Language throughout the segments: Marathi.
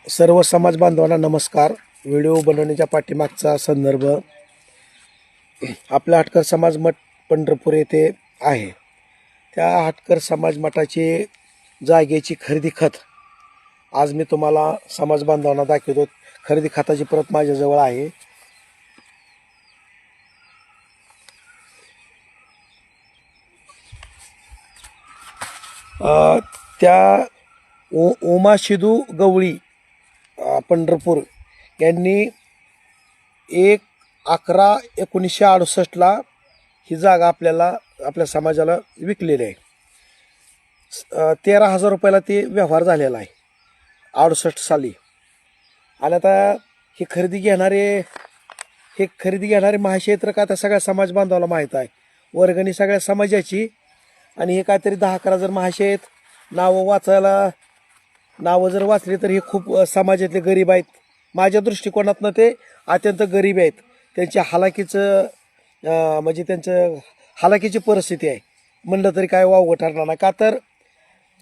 सर्व समाज बांधवांना नमस्कार. व्हिडिओ बनवण्याच्या पाठीमागचा संदर्भ आपला हटकर समाज मठ पंढरपूर येथे आहे. त्या हटकर समाज मठाची जागेची खरेदी खत आज मी तुम्हाला समाज बांधवांना दाखवतो. खरेदी खताची प्रत माझ्याजवळ आहे. त्या उमा शिदू गवळी पंढरपूर यांनी 1/11/1968 ही जागा आपल्या समाजाला विकलेली आहे. 13,000 रुपयाला ते व्यवहार झालेला आहे 68 साली. आणि आता हे खरेदी घेणारे महाक्षेत्र का आता सगळ्या समाज बांधवाला माहीत आहे. वर्गणी सगळ्या समाजाची. आणि हे काहीतरी 10-11 जर महाशय आहेत. नावं जर वाचली तर हे खूप समाजातले गरीब आहेत. माझ्या दृष्टिकोनातनं ते अत्यंत गरीब आहेत. त्यांच्या त्यांचं हालाकीची परिस्थिती आहे म्हणलं तरी काय वावगं ठरणार नाही. का तर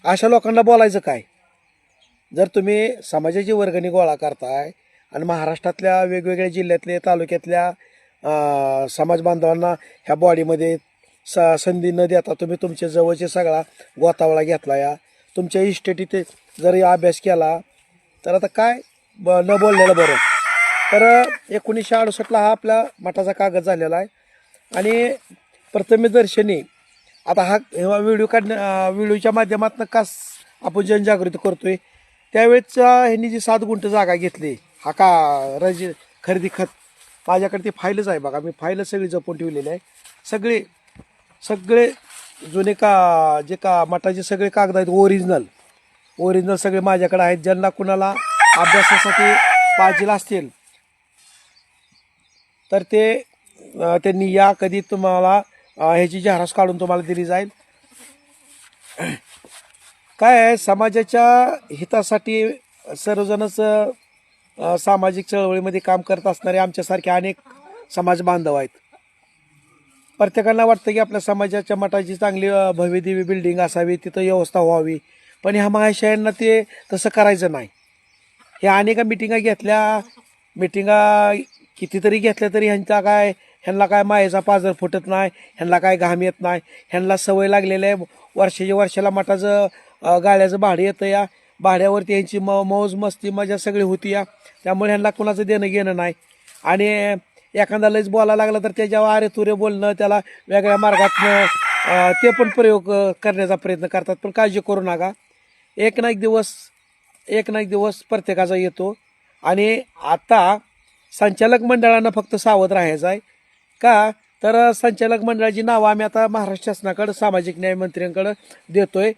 अशा लोकांना बोलायचं काय. जर तुम्ही समाजाची वर्गणी गोळा करताय आणि महाराष्ट्रातल्या वेगवेगळ्या जिल्ह्यातले तालुक्यातल्या समाज बांधवांना ह्या बॉडीमध्ये संधी न देता तुम्ही तुमच्या जवळचे सगळा गोतावळा घेतला या तुमच्या इस्टेटीत जर अभ्यास केला तर आता काय न बोललेलं बरं. तर 1968 हा आपल्या मठाचा झालेला आहे. आणि प्रथमदर्शनी आता हा व्हिडिओच्या माध्यमातून का आपण जनजागृती करतोय. त्यावेळेस ह्यांनी जी 7 गुंठ जागा घेतली हा खरेदी खत माझ्याकडे ती फाईलच आहे बघा. मी फाईल सगळी जपून ठेवलेली आहे. सगळे जुने जे मठाचे सगळे कागद आहेत ओरिजिनल सगळे माझ्याकडे आहेत. ज्यांना कुणाला अभ्यासासाठी पाहिजे असतील तर त्यांनी या कधी तुम्हाला ह्याची जाहिरात काढून तुम्हाला दिली जाईल. काय आहे समाजाच्या हितासाठी सर्वजणच सामाजिक चळवळीमध्ये काम करत असणारे आमच्यासारखे अनेक समाज बांधव आहेत. प्रत्येकाला वाटतं की आपल्या समाजाच्या मठाची चांगली भव्यदिव्य बिल्डिंग असावी, तिथं व्यवस्था व्हावी. पण ह्या महाशयांना ते तसं करायचं नाही. ह्या अनेक मिटिंगा कितीतरी घेतल्या तरी ह्यांना काय मायेचा पाजर फुटत नाही. ह्यांना काय घाम येत नाही. ह्यांना सवय लागलेली आहे. वर्षाला मठाचं गाड्याचं भाडं येतं. या भाड्यावरती यांची मौज मस्ती मजा सगळी होती या. त्यामुळे ह्यांना कुणाचं देणं घेणं नाही. आणि एखादा लयच बोलायला लागला तर त्याच्यावर अरे तुरे बोलणं, त्याला वेगळ्या मार्गातनं ते पण प्रयोग करण्याचा प्रयत्न करतात. पण काळजी करू नका. एक ना एक दिवस प्रत्येकाचा येतो. आणि आता संचालक मंडळानं फक्त सावध राहायचं आहे. का तर संचालक मंडळाची नावं आम्ही आता महाराष्ट्र शासनाकडं सामाजिक न्याय मंत्र्यांकडं देतोय.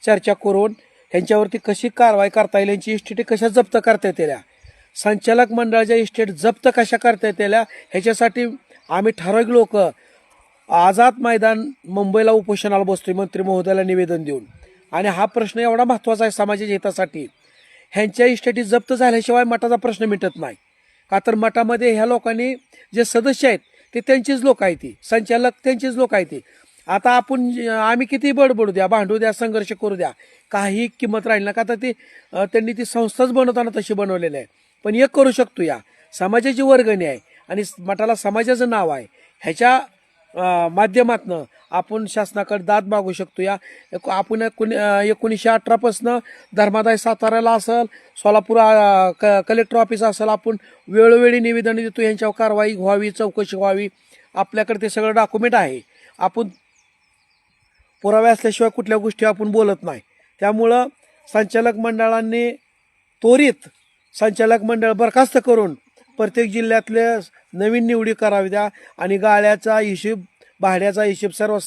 चर्चा करून ह्यांच्यावरती कशी कारवाई करता येईल, यांची इस्टेटी कशा जप्त करता येतील, संचालक मंडळाच्या इस्टेट जप्त कशा करता येतील ह्याच्यासाठी आम्ही ठराविक लोक आझाद मैदान मुंबईला उपोषणाला बसतोय मंत्री महोदयाला निवेदन देऊन. आणि हा प्रश्न एवढा महत्त्वाचा आहे समाजाच्या हितासाठी. ह्यांच्या इस्टेटी जप्त झाल्याशिवाय मठाचा प्रश्न मिटत नाही. का तर मठामध्ये ह्या लोकांनी जे सदस्य आहेत ते त्यांचीच लोक आहेत, ती संचालक त्यांचीच लोक आहेत. ती आता आम्ही किती बडबडू द्या, भांडू द्या, संघर्ष करू द्या, काही किंमत राहील ना. का तर त्यांनी ती संस्थाच बनवताना तशी बनवलेली आहे. पण एक करू शकतो, या समाजाची वर्गणी आहे आणि मठाला समाजाचं नाव आहे. ह्याच्या माध्यमातनं आपण शासनाकडे दाद मागू शकतो. या आपण 1918 पासून धर्मादाय साताऱ्याला असेल, सोलापूर कलेक्टर ऑफिस असेल, आपण वेळोवेळी निवेदन देतो. यांच्यावर कारवाई व्हावी, चौकशी व्हावी. आपल्याकडे ते सगळं डॉक्युमेंट आहे. आपण पुरावे असल्याशिवाय कुठल्या गोष्टी आपण बोलत नाही. त्यामुळं संचालक मंडळांनी त्वरित संचालक मंडळ बरखास्त करून प्रत्येक जिल्ह्यातले नवीन निवडी करावी द्या. आणि गाळ्याचा हिशोब, भाड्याचा हिशोब सर्व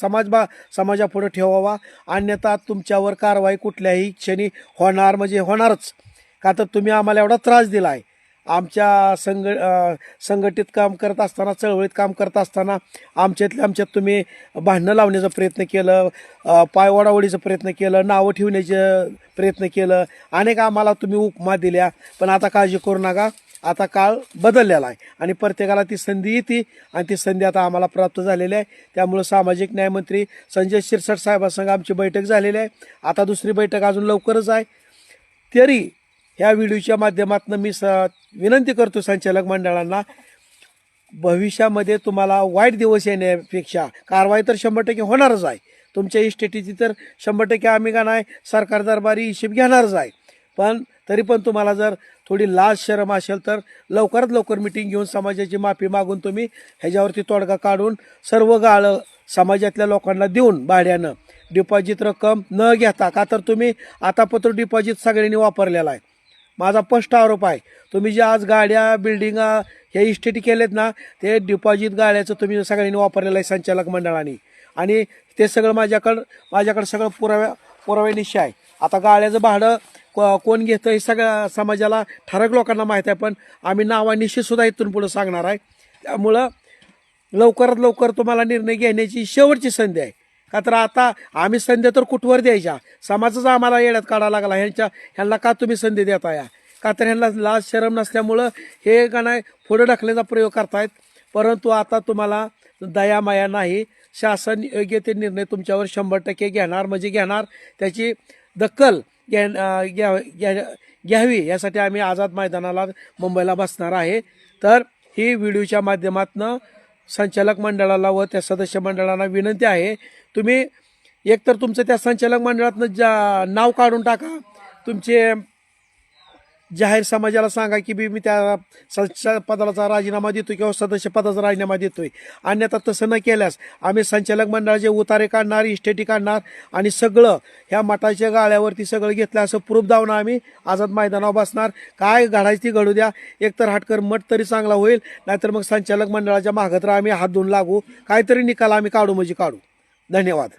समाजापुढे ठेवावा. अन्यथा तुमच्यावर कारवाई कुठल्याही क्षणी होणारच. का तर तुम्ही आम्हाला एवढा त्रास दिला आहे. आमच्या संघटित काम करत असताना, चळवळीत काम करत असताना आमच्यात तुम्ही भांडणं लावण्याचा प्रयत्न केलं, पायवडावडीचा प्रयत्न केलं, नावं ठेवण्याचं प्रयत्न केलं, अनेक आम्हाला तुम्ही उपमा दिल्या. पण आता काळजी करू नका. आता काळ बदललेला आहे आणि प्रत्येकाला ती संधी येते. आणि ती संधी आता आम्हाला प्राप्त झालेली आहे. त्यामुळं सामाजिक न्यायमंत्री संजय शिरसाट साहेबांसंग आमची बैठक झालेली आहे. आता दुसरी बैठक अजून लवकरच आहे. तरी ह्या व्हिडिओच्या माध्यमातून मी विनंती करतो संचालक मंडळांना, भविष्यामध्ये तुम्हाला वाईट दिवस येण्यापेक्षा कारवाई तर 100% होणारच आहे. तुमच्या इस्टेटीची तर 100% आम्ही का नाही सरकार दरबारी हिशेब घेणारच आहे. पण तरी पण तुम्हाला जर थोडी लाज शरम असेल तर लवकरात लवकर मिटिंग घेऊन समाजाची माफी मागून तुम्ही ह्याच्यावरती तोडगा काढून सर्व गाळं समाजातल्या लोकांना देऊन भाड्यानं डिपॉझिट रक्कम न घेता, का तर तुम्ही आतापत्र डिपॉझिट सगळ्यांनी वापरलेला आहे. माझा स्पष्ट आरोप आहे, तुम्ही जे आज गाड्या बिल्डिंग हे इस्टेटी केलेत ना, ते डिपॉझिट गाड्याचं तुम्ही सगळ्यांनी वापरलेलं आहे संचालक मंडळाने. आणि ते सगळं माझ्याकडं सगळं पुराव्यानिशी आहे. आता गाड्याचं भाडं कोण घेतं हे सगळ्या समाजाला ठराविक लोकांना माहीत आहे, पण आम्ही नावानिशी सुद्धा इथून पुढे सांगणार आहे. त्यामुळं लवकरात लवकर तुम्हाला निर्णय घेण्याची शेवटची संधी आहे. का तर आता आम्ही संधी तर कुठवर द्यायच्या, समाजच आम्हाला येड्यात काढायला लागला. ह्यांना का तुम्ही संधी देता या, का तर ह्यांना लाज शरम नसल्यामुळं हे का नाही पुढे ढकलण्याचा प्रयोग करतायत. परंतु आता तुम्हाला दयामाया नाही, शासन योग्य ते निर्णय तुमच्यावर 100% घेणार म्हणजे घेणार. त्याची दखल घ्यावी यासाठी आम्ही आझाद मैदानाला मुंबईला बसणार आहे. तर ही व्हिडिओच्या माध्यमातून संचालक मंडळाला व त्या सदस्य मंडळांना विनंती आहे, तुम्ही एकतर तुमचं त्या संचालक मंडळातनं नाव काढून टाका, तुमचे जाहीर समाजाला सांगा की मी त्या सदस्य पदाचा राजीनामा देतोय किंवा सदस्य पदाचा राजीनामा देतोय. अन्यथा तसं न केल्यास आम्ही संचालक मंडळाचे उतारे काढणार, इस्टेटी काढणार आणि सगळं ह्या मठाच्या गाळ्यावरती सगळं घेतलं असं प्रूफ दावून आम्ही आझाद मैदानावर बसणार. काय घडायची ती घडू द्या, एकतर हाटकर मठ तरी चांगला होईल, नाहीतर मग संचालक मंडळाच्या मागं तर आम्ही हात धुवून लागू, काहीतरी निकाल आम्ही काढू म्हणजे काढू. धन्यवाद.